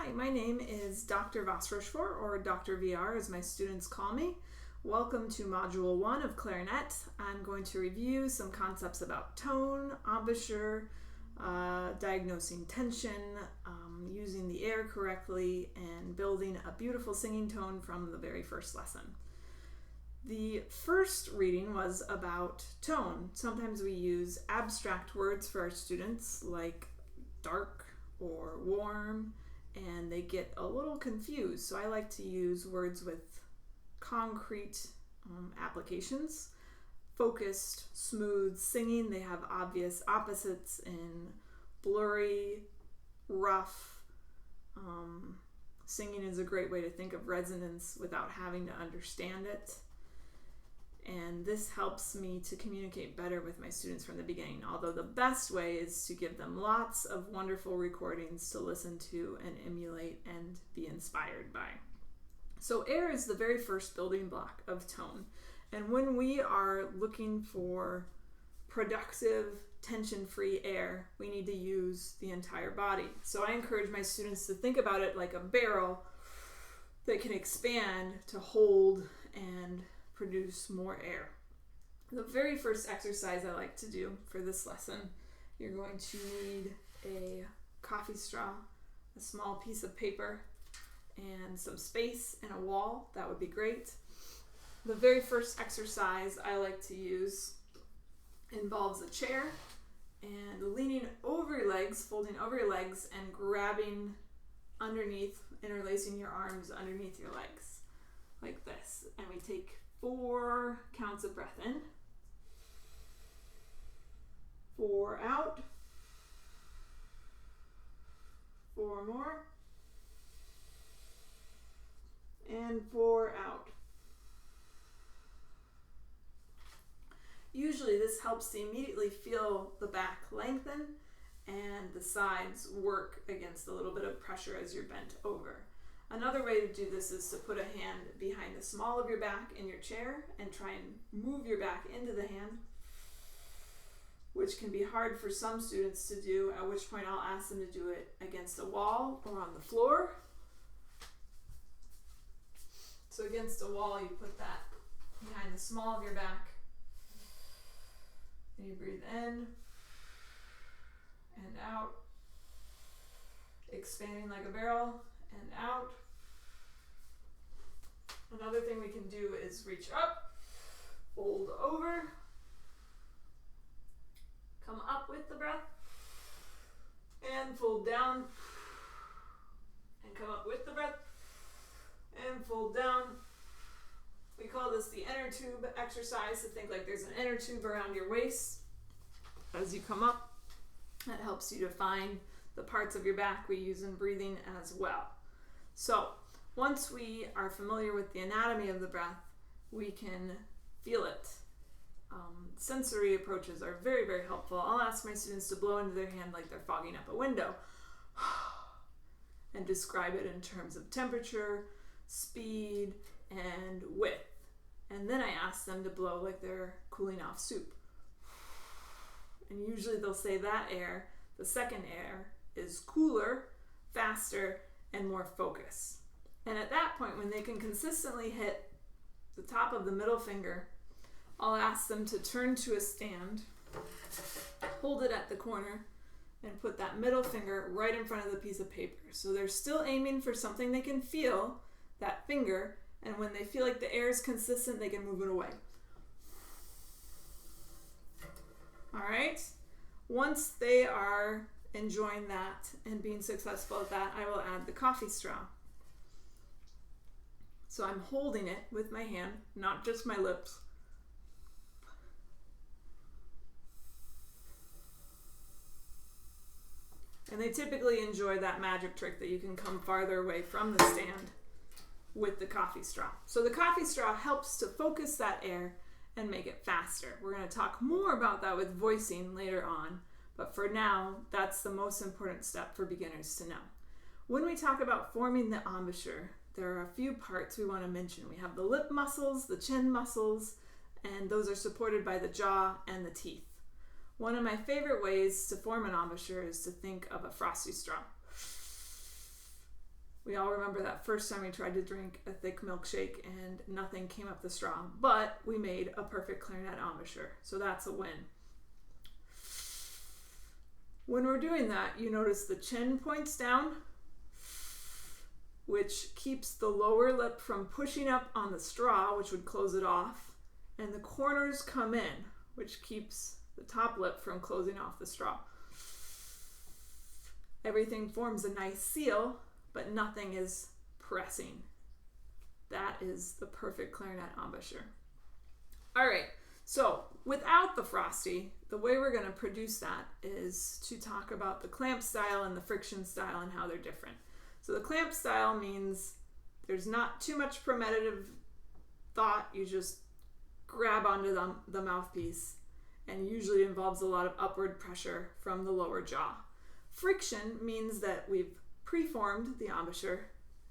Hi, my name is Dr. Vos-Rochefort, or Dr. VR as my students call me. Welcome to Module 1 of Clarinet. I'm going to review some concepts about tone, embouchure, diagnosing tension, using the air correctly, and building a beautiful singing tone from the very first lesson. The first reading was about tone. Sometimes we use abstract words for our students like dark or warm, and they get a little confused. So I like to use words with concrete applications. Focused, smooth, singing, they have obvious opposites in blurry, rough. Singing is a great way to think of resonance without having to understand it. And this helps me to communicate better with my students from the beginning, although the best way is to give them lots of wonderful recordings to listen to and emulate and be inspired by. So air is the very first building block of tone. And when we are looking for productive, tension-free air, we need to use the entire body. So I encourage my students to think about it like a barrel that can expand to hold and produce more air. The very first exercise I like to do for this lesson, you're going to need a coffee straw, a small piece of paper, and some space and a wall. That would be great. The very first exercise I like to use involves a chair and leaning over your legs, folding over your legs, and grabbing underneath, interlacing your arms underneath your legs like this. And we take 4 counts of breath in, 4 out, 4 more, and 4 out. Usually this helps to immediately feel the back lengthen and the sides work against a little bit of pressure as you're bent over. Another way to do this is to put a hand behind the small of your back in your chair and try and move your back into the hand, which can be hard for some students to do, at which point I'll ask them to do it against a wall or on the floor. So against a wall, you put that behind the small of your back, and you breathe in and out, expanding like a barrel, and out. Another thing we can do is reach up, fold over, come up with the breath, and fold down, and come up with the breath, and fold down. We call this the inner tube exercise, to think like there's an inner tube around your waist as you come up. That helps you to find the parts of your back we use in breathing as well. So once we are familiar with the anatomy of the breath, we can feel it. Sensory approaches are very, very helpful. I'll ask my students to blow into their hand like they're fogging up a window and describe it in terms of temperature, speed, and width. And then I ask them to blow like they're cooling off soup. And usually they'll say that air, the second air, is cooler, faster, and more focused. And at that point, when they can consistently hit the top of the middle finger, I'll ask them to turn to a stand, hold it at the corner, and put that middle finger right in front of the piece of paper. So they're still aiming for something they can feel, that finger, and when they feel like the air is consistent, they can move it away. All right? Once they are enjoying that and being successful at that, I will add the coffee straw. So I'm holding it with my hand, not just my lips. And they typically enjoy that magic trick that you can come farther away from the stand with the coffee straw. So the coffee straw helps to focus that air and make it faster. We're going to talk more about that with voicing later on, but for now, that's the most important step for beginners to know. When we talk about forming the embouchure, there are a few parts we want to mention. We have the lip muscles, the chin muscles, and those are supported by the jaw and the teeth. One of my favorite ways to form an embouchure is to think of a frosty straw. We all remember that first time we tried to drink a thick milkshake and nothing came up the straw, but we made a perfect clarinet embouchure, so that's a win. When we're doing that, you notice the chin points down, which keeps the lower lip from pushing up on the straw, which would close it off, and the corners come in, which keeps the top lip from closing off the straw. Everything forms a nice seal, but nothing is pressing. That is the perfect clarinet embouchure. All right, so without the frosty, the way we're going to produce that is to talk about the clamp style and the friction style and how they're different. So the clamp style means there's not too much premeditative thought. You just grab onto the mouthpiece, and usually involves a lot of upward pressure from the lower jaw. Friction means that we've preformed the embouchure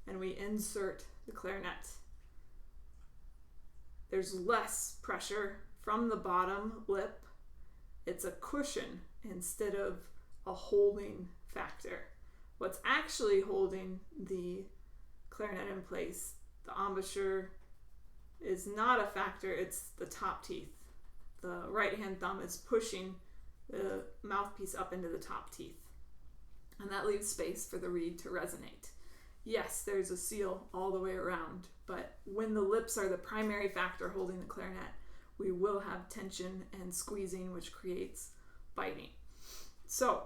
and we insert the clarinet. There's less pressure from the bottom lip. It's a cushion instead of a holding factor. What's actually holding the clarinet in place, the embouchure, is not a factor, it's the top teeth. The right hand thumb is pushing the mouthpiece up into the top teeth, and that leaves space for the reed to resonate. Yes, there's a seal all the way around, but when the lips are the primary factor holding the clarinet, we will have tension and squeezing, which creates biting. So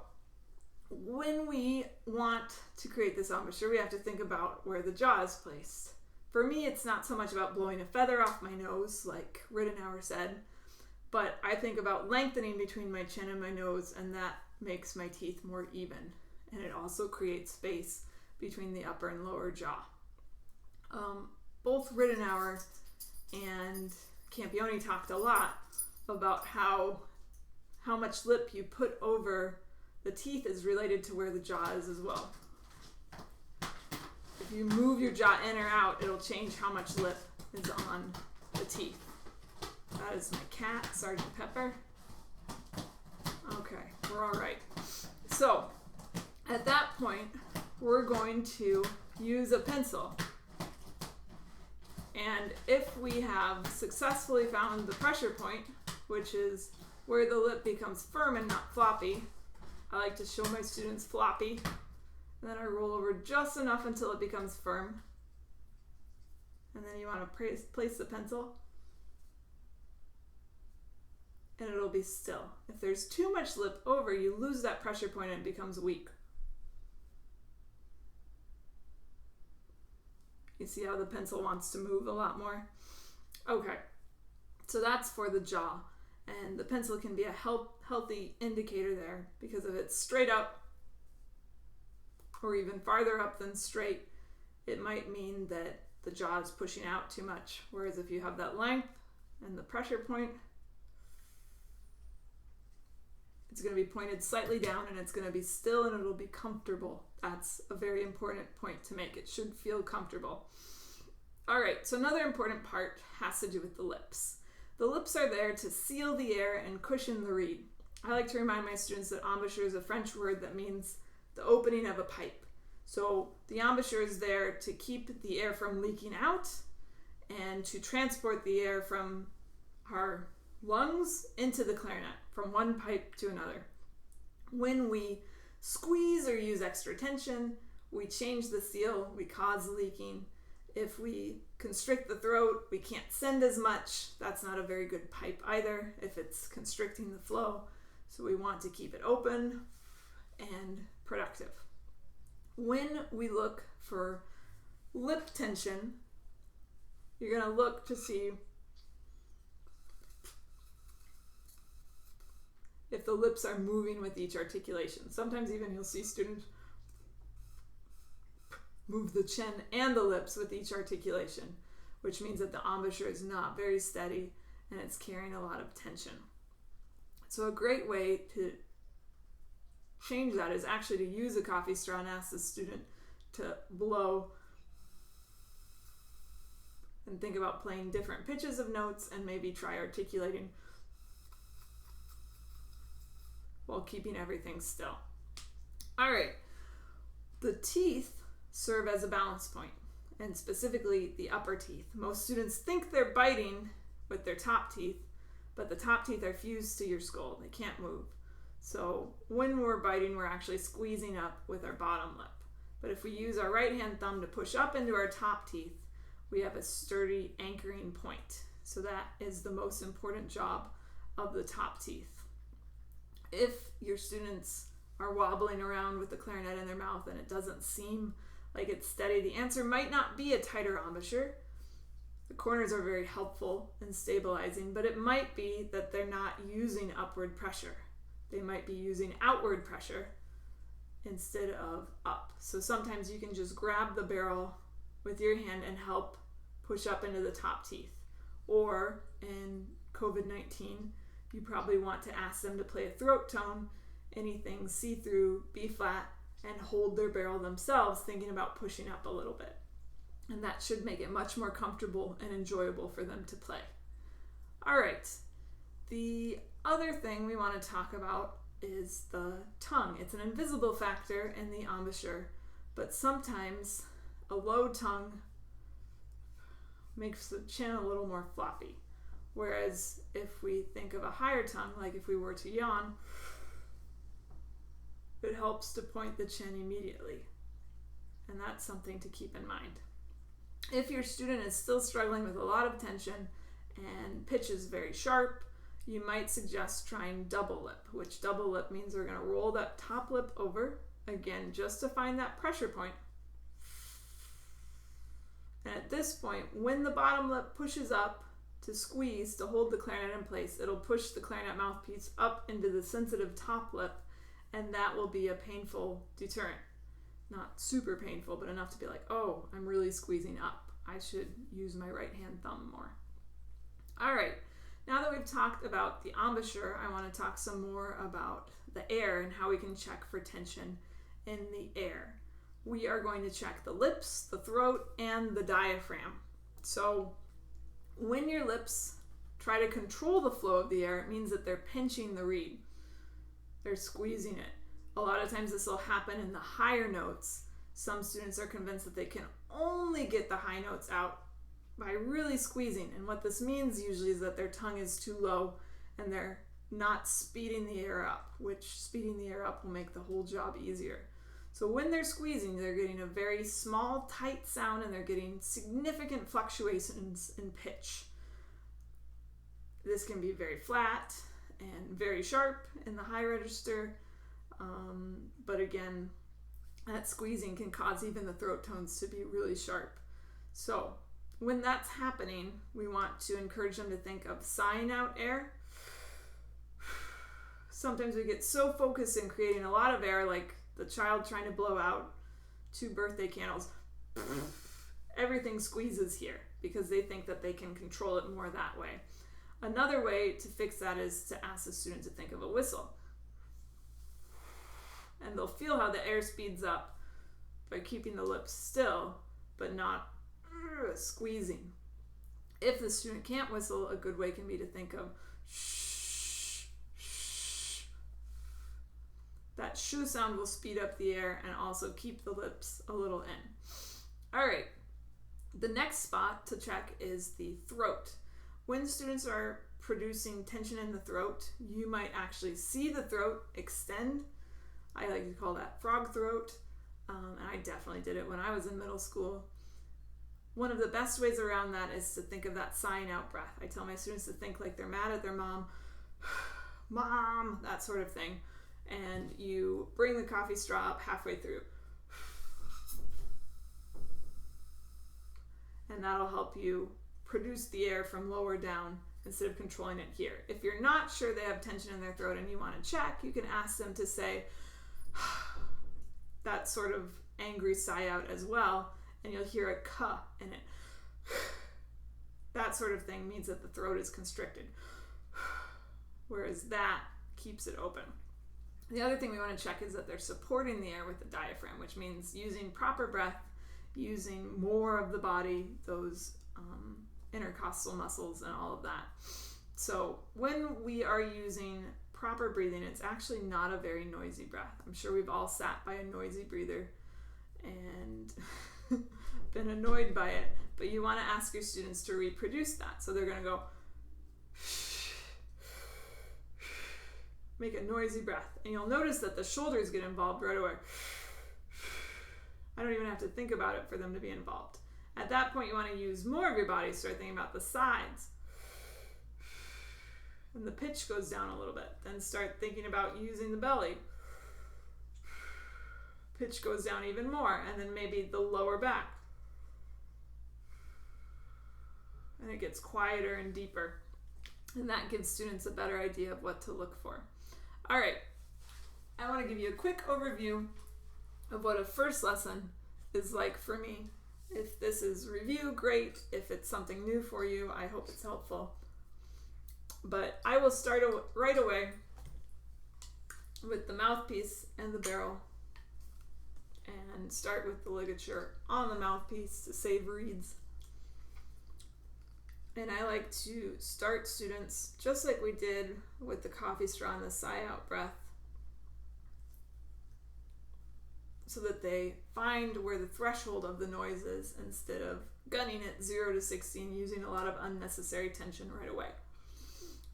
when we want to create this embouchure, we have to think about where the jaw is placed. For me, it's not so much about blowing a feather off my nose, like Rittenauer said, but I think about lengthening between my chin and my nose, and that makes my teeth more even. And it also creates space between the upper and lower jaw. Both Rittenauer and Campione talked a lot about how much lip you put over the teeth is related to where the jaw is as well. If you move your jaw in or out, it'll change how much lip is on the teeth. That is my cat, Sergeant Pepper. Okay, we're all right. So at that point, we're going to use a pencil. And if we have successfully found the pressure point, which is where the lip becomes firm and not floppy, I like to show my students floppy, and then I roll over just enough until it becomes firm. And then you want to place the pencil, and it'll be still. If there's too much lip over, you lose that pressure point and it becomes weak. You see how the pencil wants to move a lot more? Okay, so that's for the jaw. And the pencil can be a healthy indicator there, because if it's straight up or even farther up than straight, it might mean that the jaw is pushing out too much. Whereas if you have that length and the pressure point, it's going to be pointed slightly down and it's going to be still and it'll be comfortable. That's a very important point to make. It should feel comfortable. All right, so another important part has to do with the lips. The lips are there to seal the air and cushion the reed. I like to remind my students that embouchure is a French word that means the opening of a pipe. So the embouchure is there to keep the air from leaking out and to transport the air from our lungs into the clarinet, from one pipe to another. When we squeeze or use extra tension, we change the seal, we cause leaking. If we constrict the throat, we can't send as much. That's not a very good pipe either if it's constricting the flow. So we want to keep it open and productive. When we look for lip tension, you're going to look to see if the lips are moving with each articulation. Sometimes even you'll see students move the chin and the lips with each articulation, which means that the embouchure is not very steady and it's carrying a lot of tension. So a great way to change that is actually to use a coffee straw and ask the student to blow and think about playing different pitches of notes and maybe try articulating while keeping everything still. All right, the teeth serve as a balance point, and specifically the upper teeth. Most students think they're biting with their top teeth, but the top teeth are fused to your skull. They can't move. So when we're biting, we're actually squeezing up with our bottom lip. But if we use our right hand thumb to push up into our top teeth, we have a sturdy anchoring point. So that is the most important job of the top teeth. If your students are wobbling around with the clarinet in their mouth and it doesn't seem like it's steady, the answer might not be a tighter embouchure. The corners are very helpful in stabilizing, but it might be that they're not using upward pressure. They might be using outward pressure instead of up. So sometimes you can just grab the barrel with your hand and help push up into the top teeth. Or in COVID-19, you probably want to ask them to play a throat tone, anything see-through, B-flat, and hold their barrel themselves, thinking about pushing up a little bit. And that should make it much more comfortable and enjoyable for them to play. All right, the other thing we want to talk about is the tongue. It's an invisible factor in the embouchure, but sometimes a low tongue makes the chin a little more floppy. Whereas if we think of a higher tongue, like if we were to yawn, it helps to point the chin immediately. And that's something to keep in mind. If your student is still struggling with a lot of tension and pitch is very sharp, you might suggest trying double lip, which double lip means we're going to roll that top lip over, again, just to find that pressure point. And at this point, when the bottom lip pushes up to squeeze to hold the clarinet in place, it'll push the clarinet mouthpiece up into the sensitive top lip, and that will be a painful deterrent. Not super painful, but enough to be like, oh, I'm really squeezing up. I should use my right hand thumb more. All right, now that we've talked about the embouchure, I want to talk some more about the air and how we can check for tension in the air. We are going to check the lips, the throat, and the diaphragm. So when your lips try to control the flow of the air, it means that they're pinching the reed. They're squeezing it. A lot of times this will happen in the higher notes. Some students are convinced that they can only get the high notes out by really squeezing. And what this means usually is that their tongue is too low and they're not speeding the air up, which speeding the air up will make the whole job easier. So when they're squeezing, they're getting a very small, tight sound and they're getting significant fluctuations in pitch. This can be very flat and very sharp in the high register. But again, that squeezing can cause even the throat tones to be really sharp. So when that's happening, we want to encourage them to think of sighing out air. Sometimes we get so focused in creating a lot of air, like the child trying to blow out 2 birthday candles. Everything squeezes here because they think that they can control it more that way. Another way to fix that is to ask the student to think of a whistle. And they'll feel how the air speeds up by keeping the lips still, but not squeezing. If the student can't whistle, a good way can be to think of shh, shh. That shoo sound will speed up the air and also keep the lips a little in. All right, the next spot to check is the throat. When students are producing tension in the throat, you might actually see the throat extend. I like to call that frog throat, and I definitely did it when I was in middle school. One of the best ways around that is to think of that sighing out breath. I tell my students to think like they're mad at their mom, mom, that sort of thing, and you bring the coffee straw up halfway through. And that'll help you produce the air from lower down instead of controlling it here. If you're not sure they have tension in their throat and you want to check, you can ask them to say that sort of angry sigh out as well, and you'll hear a "ka" in it. That sort of thing means that the throat is constricted, whereas that keeps it open. The other thing we want to check is that they're supporting the air with the diaphragm, which means using proper breath, using more of the body, those intercostal muscles and all of that. So when we are using proper breathing, it's actually not a very noisy breath. I'm sure we've all sat by a noisy breather and been annoyed by it, but you want to ask your students to reproduce that. So they're going to go, make a noisy breath. And you'll notice that the shoulders get involved right away. I don't even have to think about it for them to be involved. At that point, you want to use more of your body. Start thinking about the sides. And the pitch goes down a little bit. Then start thinking about using the belly. Pitch goes down even more. And then maybe the lower back. And it gets quieter and deeper. And that gives students a better idea of what to look for. All right. I want to give you a quick overview of what a first lesson is like for me. If this is review, great. If it's something new for you, I hope it's helpful. But I will start right away with the mouthpiece and the barrel, and start with the ligature on the mouthpiece to save reeds. And I like to start students just like we did with the coffee straw and the sigh out breath, so that they find where the threshold of the noise is instead of gunning it 0 to 60 and using a lot of unnecessary tension right away.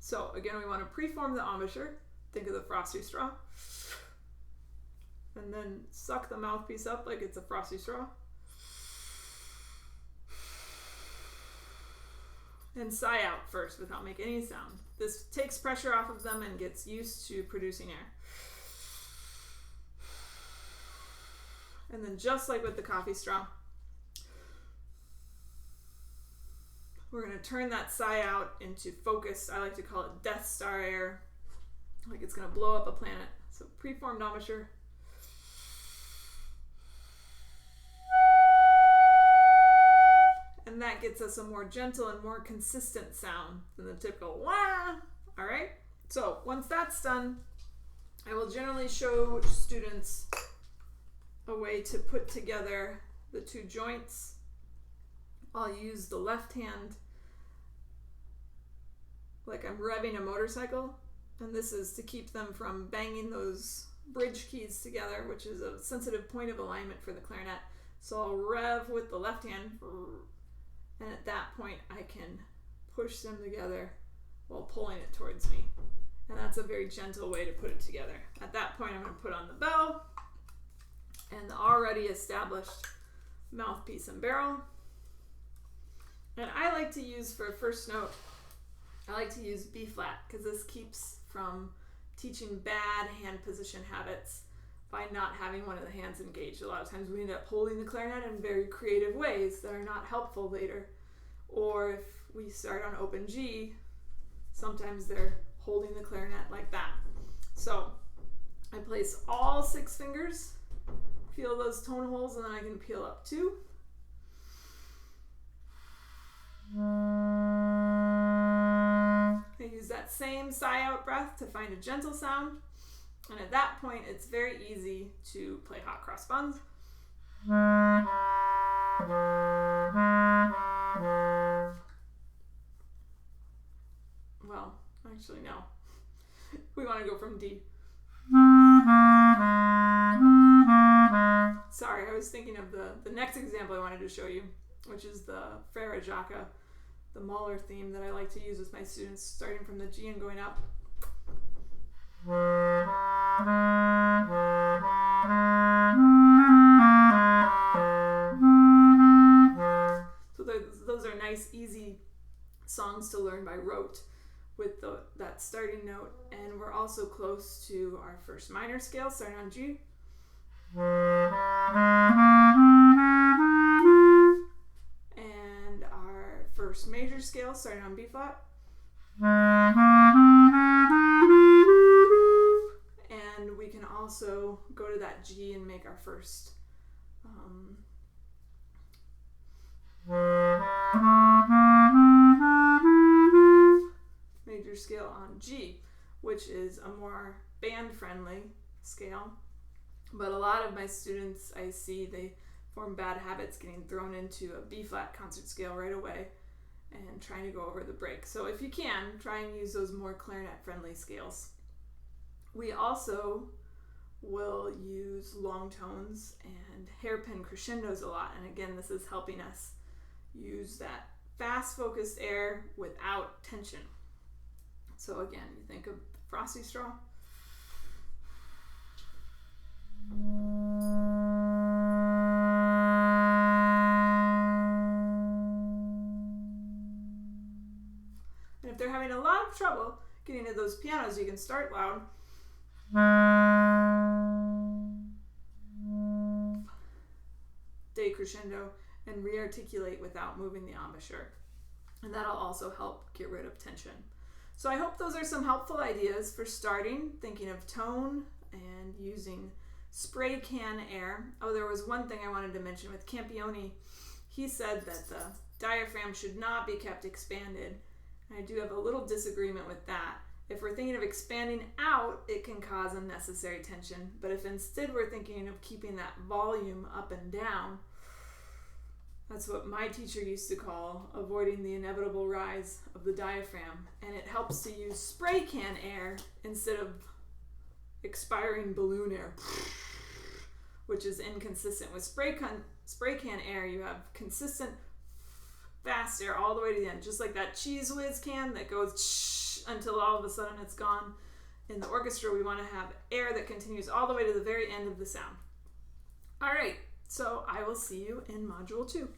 So again, we want to preform the embouchure. Think of the frosty straw. And then suck the mouthpiece up like it's a frosty straw. And sigh out first without making any sound. This takes pressure off of them and gets used to producing air. And then just like with the coffee straw, we're going to turn that sigh out into focused, I like to call it Death Star air, like it's going to blow up a planet. So preformed embouchure. And that gets us a more gentle and more consistent sound than the typical wah. All right. So once that's done, I will generally show students a way to put together the two joints. I'll use the left hand like I'm revving a motorcycle, and this is to keep them from banging those bridge keys together, which is a sensitive point of alignment for the clarinet. So I'll rev with the left hand, and at that point I can push them together while pulling it towards me. And that's a very gentle way to put it together. At that point I'm going to put on the bell and the already established mouthpiece and barrel. And I like to use, for a first note, I like to use B flat, because this keeps from teaching bad hand position habits by not having one of the hands engaged. A lot of times we end up holding the clarinet in very creative ways that are not helpful later. Or if we start on open G, sometimes they're holding the clarinet like that. So I place all 6 fingers, feel those tone holes, and then I can peel up 2. I use that same sigh out breath to find a gentle sound, and at that point it's very easy to play hot cross buns. Well, actually no. We want to go from D. Sorry, I was thinking of the next example I wanted to show you, which is the Frere Jacques, the Mahler theme that I like to use with my students, starting from the G and going up. So those are nice, easy songs to learn by rote with that starting note. And we're also close to our first minor scale, starting on G. And our first major scale, starting on B flat. And we can also go to that G and make our first major scale on G, which is a more band-friendly scale. But a lot of my students, I see, they form bad habits getting thrown into a B-flat concert scale right away and trying to go over the break. So if you can, try and use those more clarinet-friendly scales. We also will use long tones and hairpin crescendos a lot. And again, this is helping us use that fast focused air without tension. So again, you think of frosty straw. And if they're having a lot of trouble getting to those pianos, you can start loud. Decrescendo and re-articulate without moving the embouchure. And that'll also help get rid of tension. So I hope those are some helpful ideas for starting, thinking of tone and using spray can air. Oh, there was one thing I wanted to mention with Campione. He said that the diaphragm should not be kept expanded. And I do have a little disagreement with that. If we're thinking of expanding out, it can cause unnecessary tension. But if instead we're thinking of keeping that volume up and down, that's what my teacher used to call avoiding the inevitable rise of the diaphragm. And it helps to use spray can air instead of expiring balloon air, which is inconsistent. With spray can air, you have consistent fast air all the way to the end, just like that Cheese Whiz can that goes until all of a sudden it's gone. In the orchestra, we want to have air that continues all the way to the very end of the sound. All right, so I will see you in Module 2.